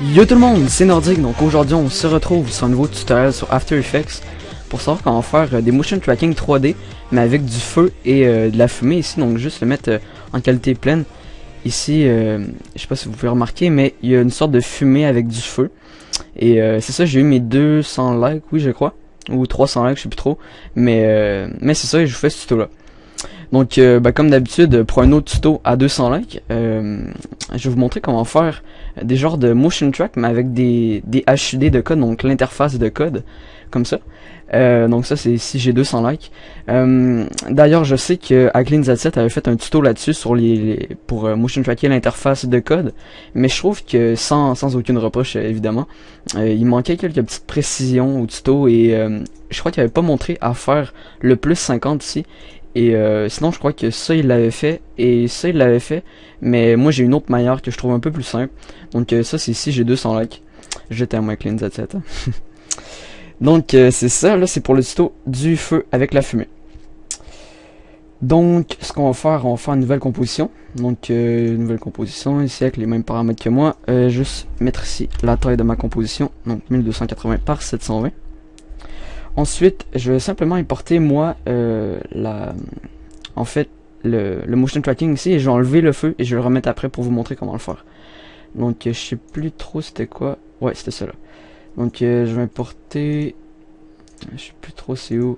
Yo tout le monde, c'est Nordique, donc aujourd'hui on se retrouve sur un nouveau tutoriel sur After Effects pour savoir comment faire des motion tracking 3D mais avec du feu et de la fumée ici, donc juste le mettre en qualité pleine. Ici, je sais pas si vous pouvez remarquer, mais il y a une sorte de fumée avec du feu. Et c'est ça, j'ai eu mes 200 likes, oui je crois, ou 300 likes, je sais plus trop, mais c'est ça, et je vous fais ce tuto là. Donc comme d'habitude, pour un autre tuto à 200 likes, je vais vous montrer comment faire des genres de motion track mais avec des HUD de code, donc l'interface de code, comme ça. Donc ça c'est si j'ai 200 likes. D'ailleurs je sais que AcleanZ7 avait fait un tuto là-dessus sur pour motion tracker l'interface de code, mais je trouve que sans aucune reproche évidemment, il manquait quelques petites précisions au tuto et je crois qu'il avait pas montré à faire le plus 50 ici. Et sinon je crois que ça il l'avait fait et ça il l'avait fait, mais moi j'ai une autre manière que je trouve un peu plus simple. Donc ça c'est ici, j'ai 200 likes. Je t'aime AcleanZ7. Donc c'est ça, là c'est pour le tuto du feu avec la fumée. Donc ce qu'on va faire, on va faire une nouvelle composition. Donc une nouvelle composition ici avec les mêmes paramètres que moi. Juste mettre ici la taille de ma composition, donc 1280 par 720. Ensuite, je vais simplement importer moi en fait le motion tracking ici et je vais enlever le feu et je vais le remettre après pour vous montrer comment le faire. Donc je sais plus trop c'était quoi. Ouais, c'était ça là. Donc je vais importer, je sais plus trop c'est où.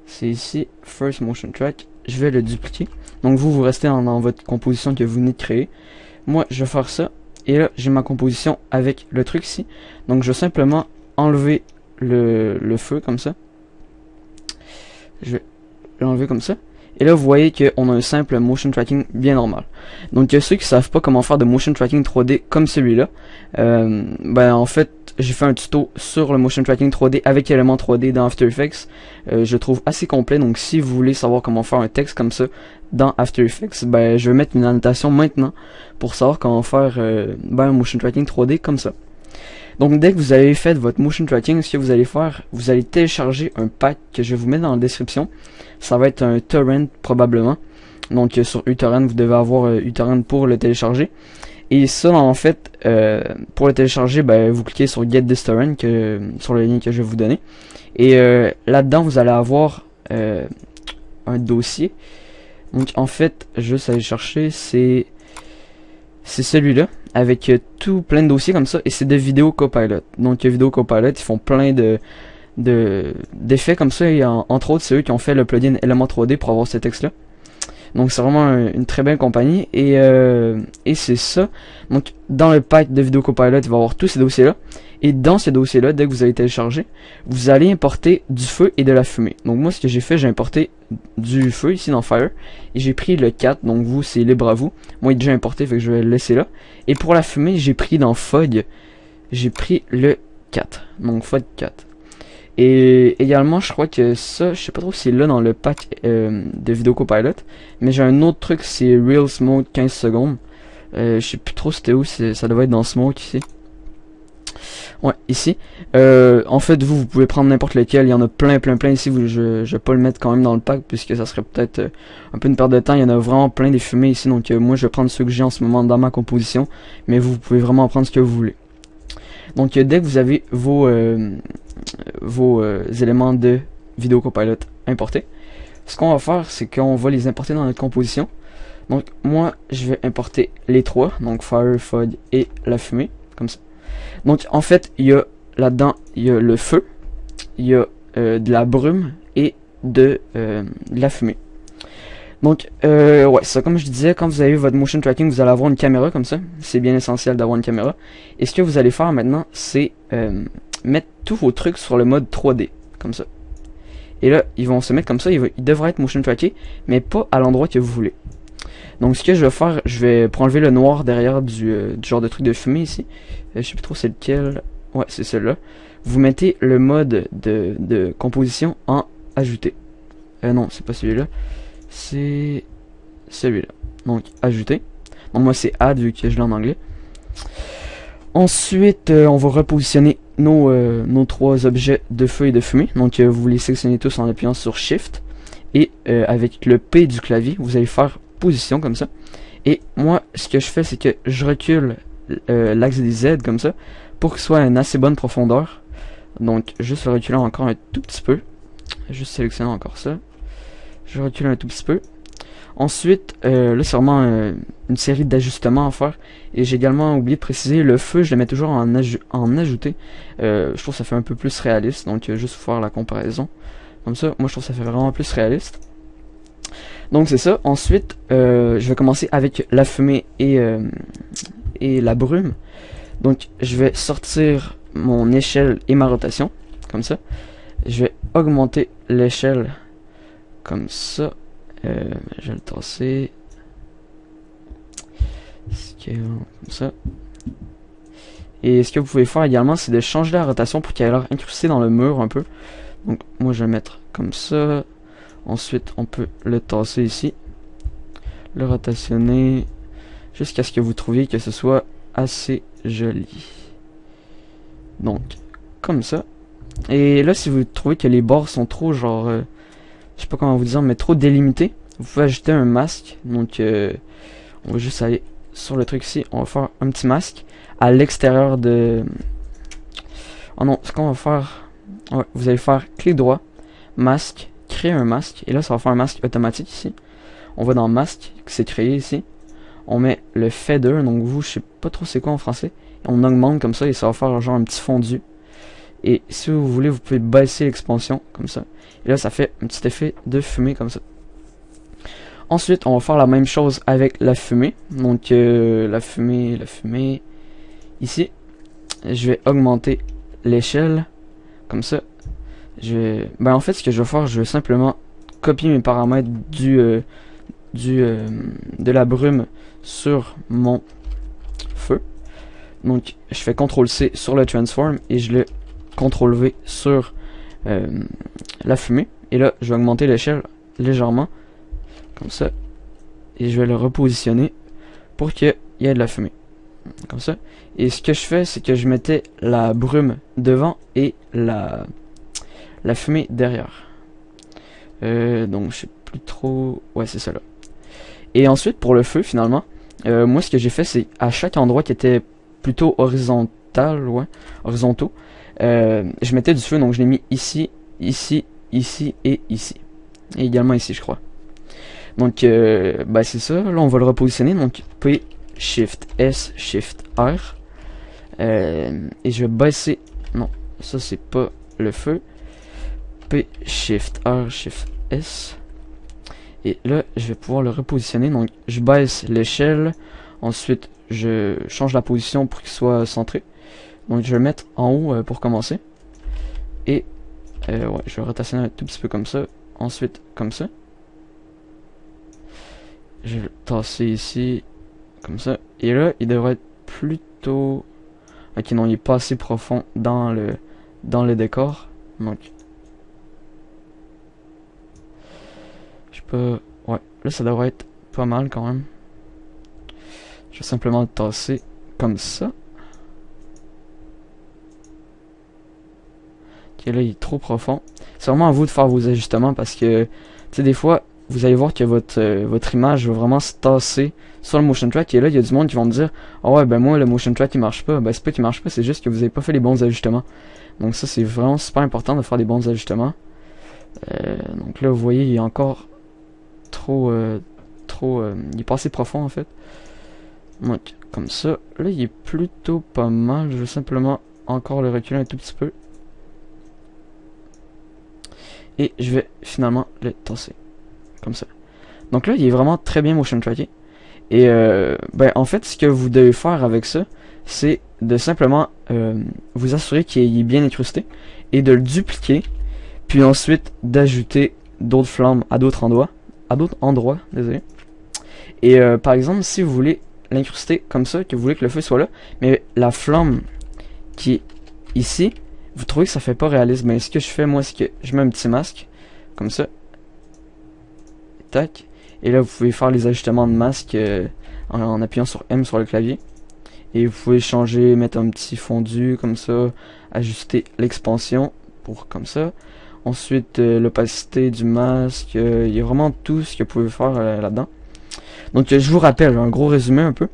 C'est ici, first motion track. Je vais le dupliquer. Donc vous restez dans votre composition que vous venez de créer. Moi, je vais faire ça et là j'ai ma composition avec le truc ici. Donc je vais simplement enlever le feu comme ça. Je vais l'enlever comme ça. Et là vous voyez qu'on a un simple motion tracking bien normal. Donc ceux qui savent pas comment faire de motion tracking 3D comme celui-là, en fait j'ai fait un tuto sur le motion tracking 3D avec éléments 3D dans After Effects. Je trouve assez complet, donc si vous voulez savoir comment faire un texte comme ça dans After Effects, je vais mettre une annotation maintenant pour savoir comment faire un motion tracking 3D comme ça. Donc dès que vous avez fait votre motion tracking, ce que vous allez faire, vous allez télécharger un pack que je vais vous mettre dans la description. Ça va être un torrent probablement. Donc sur uTorrent, vous devez avoir uTorrent pour le télécharger. Et ça en fait, pour le télécharger, vous cliquez sur Get this torrent, sur le lien que je vais vous donner. Et là-dedans, vous allez avoir un dossier. Donc en fait, juste aller chercher, c'est celui-là, avec tout plein de dossiers comme ça, et c'est de Video Copilot. Donc Video Copilot, ils font plein d'effets comme ça, et entre autres c'est eux qui ont fait le plugin Element 3D pour avoir ce texte là. Donc c'est vraiment une très belle compagnie, et c'est ça. Donc dans le pack de Video Copilot, il va y avoir tous ces dossiers là, et dans ces dossiers là, dès que vous allez télécharger, vous allez importer du feu et de la fumée. Donc moi ce que j'ai fait, j'ai importé du feu ici dans Fire, et j'ai pris le 4, donc vous c'est libre à vous. Moi il est déjà importé, fait que je vais le laisser là. Et pour la fumée, j'ai pris dans Fog, j'ai pris le 4, donc Fog 4. Et également je crois que ça, je sais pas trop si c'est là dans le pack de Video Copilot, mais j'ai un autre truc, c'est Reels Mode 15 secondes. Je sais plus trop c'était où, ça devait être dans Smoke ici. Ouais, ici. En fait, vous pouvez prendre n'importe lequel. Il y en a plein ici. Je vais pas le mettre quand même dans le pack puisque ça serait peut-être un peu une perte de temps. Il y en a vraiment plein des fumées ici. Donc moi, je vais prendre ceux que j'ai en ce moment dans ma composition. Mais vous pouvez vraiment prendre ce que vous voulez. Donc dès que vous avez vos éléments de Video Copilot importés, ce qu'on va faire, c'est qu'on va les importer dans notre composition. Donc moi, je vais importer les trois. Donc Fire, Fog et la fumée. Comme ça. Donc en fait, il y a là-dedans, il y a le feu, il y a de la brume et de la fumée. Donc ouais, ça comme je disais, quand vous avez votre motion tracking, vous allez avoir une caméra comme ça. C'est bien essentiel d'avoir une caméra. Et ce que vous allez faire maintenant, c'est mettre tous vos trucs sur le mode 3D, comme ça. Et là, ils vont se mettre comme ça, ils devraient être motion trackés, mais pas à l'endroit que vous voulez. Donc ce que je vais faire, je vais pour enlever le noir derrière du genre de truc de fumée ici. Je sais plus trop c'est lequel. Ouais, c'est celui-là. Vous mettez le mode de composition en ajouter. Non, c'est pas celui-là. C'est celui-là. Donc ajouter. Donc moi c'est add vu que je l'ai en anglais. Ensuite, on va repositionner nos trois objets de feu et de fumée. Donc vous les sélectionnez tous en appuyant sur Shift. Et avec le P du clavier, vous allez faire position comme ça. Et moi, ce que je fais, c'est que je recule l'axe des Z comme ça, pour qu'il soit à une assez bonne profondeur. Donc juste le reculer encore un tout petit peu. Juste sélectionner encore ça. Je recule un tout petit peu. Ensuite, là c'est vraiment une série d'ajustements à faire. Et j'ai également oublié de préciser, le feu je le mets toujours en ajouté. Je trouve que ça fait un peu plus réaliste. Donc juste pour faire la comparaison. Comme ça, moi je trouve que ça fait vraiment plus réaliste. Donc c'est ça. Ensuite, je vais commencer avec la fumée et la brume. Donc je vais sortir mon échelle et ma rotation. Comme ça. Je vais augmenter l'échelle. Comme ça. Je vais le tasser. Comme ça. Et ce que vous pouvez faire également, c'est de changer la rotation pour qu'elle ait l'air incrustée dans le mur un peu. Donc moi je vais le mettre comme ça. Ensuite on peut le tasser ici. Le rotationner. Jusqu'à ce que vous trouviez que ce soit assez joli. Donc comme ça. Et là si vous trouvez que les bords sont trop genre... je sais pas comment vous dire, mais trop délimité. Vous pouvez ajouter un masque. Donc, on va juste aller sur le truc ici. On va faire un petit masque à l'extérieur de... Oh non, ce qu'on va faire... Ouais, vous allez faire clic droit, masque, créer un masque. Et là, ça va faire un masque automatique ici. On va dans masque, qui s'est créé ici. On met le feather, donc vous, je sais pas trop c'est quoi en français. Et on augmente comme ça et ça va faire genre un petit fondu. Et si vous voulez, vous pouvez baisser l'expansion comme ça. Et là, ça fait un petit effet de fumée comme ça. Ensuite, on va faire la même chose avec la fumée. Donc, la fumée, ici. Je vais augmenter l'échelle, comme ça. En fait, ce que je vais faire, je vais simplement copier mes paramètres de la brume sur mon feu. Donc, je fais CTRL-C sur le transform et je le CTRL-V sur la fumée. Et là, je vais augmenter l'échelle légèrement. Comme ça. Et je vais le repositionner pour qu'il y ait de la fumée. Comme ça. Et ce que je fais, c'est que je mettais la brume devant et la fumée derrière. Donc, je sais plus trop... Ouais, c'est ça là. Et ensuite, pour le feu, finalement, moi, ce que j'ai fait, c'est à chaque endroit qui était plutôt horizontal, ouais, horizontaux, je mettais du feu. Donc, je l'ai mis ici, ici, ici et ici. Et également ici, je crois. Donc, c'est ça. Là, on va le repositionner. Donc, P, Shift S, Shift R. Et je vais baisser... Non, ça, c'est pas le feu. P, Shift R, Shift S. Et là, je vais pouvoir le repositionner. Donc, je baisse l'échelle. Ensuite, je change la position pour qu'il soit centré. Donc, je vais le mettre en haut pour commencer. Et, ouais, je vais rotationner un tout petit peu comme ça. Ensuite, comme ça. Je vais le tasser ici, comme ça. Et là, il devrait être plutôt... Ok, non, il est pas assez profond dans le décor. Donc... Je peux... Ouais, là, ça devrait être pas mal quand même. Je vais simplement le tasser comme ça. Ok, là, il est trop profond. C'est vraiment à vous de faire vos ajustements parce que, tu sais, des fois... Vous allez voir que votre image va vraiment se tasser sur le motion track. Et là, il y a du monde qui vont me dire « Ah ouais, ben moi, le motion track, il marche pas. » Ben, c'est pas qu'il marche pas, c'est juste que vous avez pas fait les bons ajustements. Donc ça, c'est vraiment super important de faire des bons ajustements. Donc là, vous voyez, il est encore il est pas assez profond, en fait. Donc, comme ça. Là, il est plutôt pas mal. Je vais simplement encore le reculer un tout petit peu. Et je vais finalement le tasser. Comme ça. Donc là, il est vraiment très bien motion tracké. Et en fait, ce que vous devez faire avec ça, c'est de simplement vous assurer qu'il est bien incrusté et de le dupliquer, puis ensuite d'ajouter d'autres flammes à d'autres endroits, désolé. Et par exemple, si vous voulez l'incruster comme ça, que vous voulez que le feu soit là, mais la flamme qui est ici, vous trouvez que ça fait pas réaliste, mais ce que je fais moi, c'est que je mets un petit masque comme ça. Tac. Et là, vous pouvez faire les ajustements de masque en appuyant sur M sur le clavier. Et vous pouvez changer, mettre un petit fondu comme ça, ajuster l'expansion pour comme ça. Ensuite, l'opacité du masque, il y a vraiment tout ce que vous pouvez faire là-dedans. Donc, je vous rappelle, un gros résumé un peu.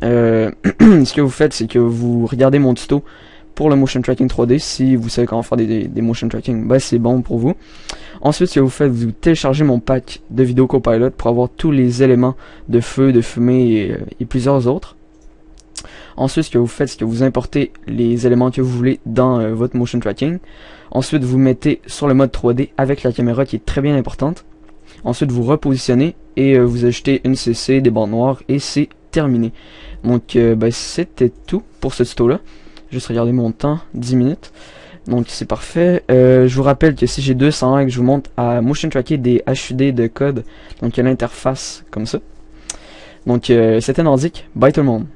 Ce que vous faites, c'est que vous regardez mon tuto pour le motion tracking 3D. Si vous savez comment faire des motion tracking, ben c'est bon pour vous. Ensuite, ce que vous faites, vous téléchargez mon pack de vidéo Copilot pour avoir tous les éléments de feu, de fumée et plusieurs autres. Ensuite, ce que vous faites, c'est que vous importez les éléments que vous voulez dans votre motion tracking. Ensuite, vous mettez sur le mode 3D avec la caméra qui est très bien importante. Ensuite, vous repositionnez et vous ajoutez une CC, des bandes noires et c'est terminé. Donc, ben, c'était tout pour ce tuto-là. Juste regarder mon temps, 10 minutes. Donc, c'est parfait. Je vous rappelle que si j'ai 200 likes, je vous montre à motion tracker des HUD de code. Donc, il y a l'interface comme ça. Donc, c'était Nordique. Bye tout le monde.